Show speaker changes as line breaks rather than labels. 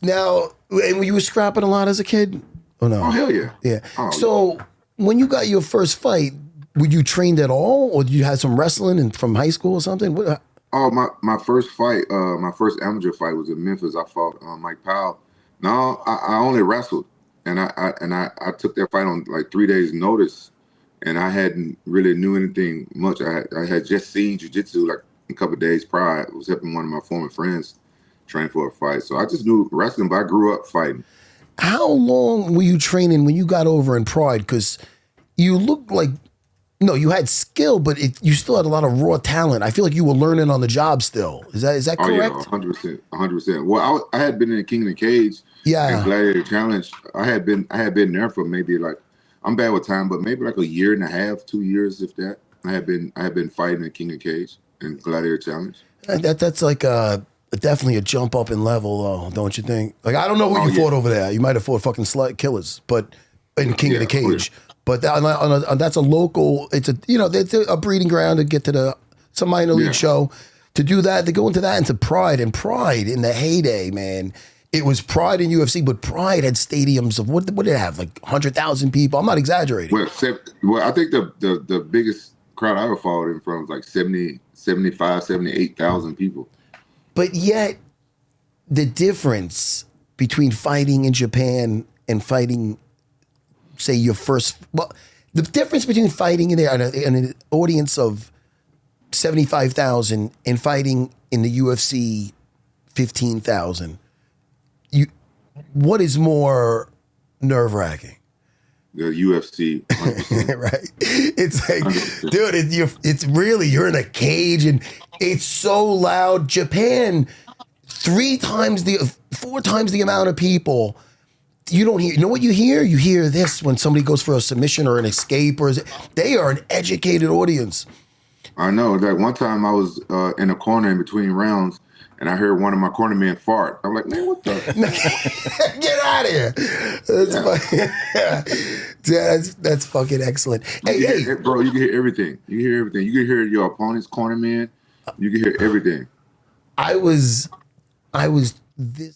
Now, and you were scrapping a lot as a kid? Oh no.
Oh hell yeah.
Yeah.
Oh,
So when you got your first fight, were you trained at all, or did you have some wrestling and from high school or something? What,
oh my first fight, my first amateur fight was in Memphis. I fought Mike Powell. No, I only wrestled, and I took that fight on like 3 days notice, and I hadn't really knew anything much. I had just seen jiu-jitsu like a couple of days prior. I was helping one of my former friends train for a fight, so I just knew wrestling. But I grew up fighting.
how long were you training when you got over in Pride? Because you looked like, no, you had skill, but you still had a lot of raw talent. I feel like you were learning on the job still. Is that
Oh yeah,
correct?
100%, 100%. Well, I had been in the King of the Cage and
Yeah.
Gladiator Challenge. I had been there for maybe like, I'm bad with time, but maybe like a year and a half, 2 years, if that. I had been fighting in King of the Cage and Gladiator Challenge.
That's like definitely a jump up in level, though, don't you think? Like I don't know what
Oh
you
yeah,
fought over there. You might have fought fucking slut killers, but in King of the
yeah, oh yeah,
Cage. But that's a local. It's a breeding ground to get to it's a minor league
yeah.
show. To do that, to go into that into Pride, and Pride in the heyday, man. It was Pride in UFC, but Pride had stadiums of what did it have, like 100,000 people. I'm not exaggerating.
Well, I think the biggest crowd I ever fought in front was like 70, 75, 78,000 people.
But yet, the difference between fighting in Japan and fighting, say, the difference between fighting in there and an audience of 75,000 and fighting in the UFC 15,000, what is more nerve wracking?
The UFC, 100%.
Right? It's like,
100%.
dude, it's really, you're in a cage and it's so loud. Japan, 4 times the amount of people. You don't hear, you know what you hear? You hear this when somebody goes for a submission or an escape, they are an educated audience.
I know. Like one time I was in a corner in between rounds, and I heard one of my corner men fart. I'm like, man, what the?
Get out of here. That's
Yeah.
fucking, yeah, that's fucking excellent. Hey,
Bro, you can hear everything. You can hear everything. You can hear your opponent's corner man. You can hear everything.
I was this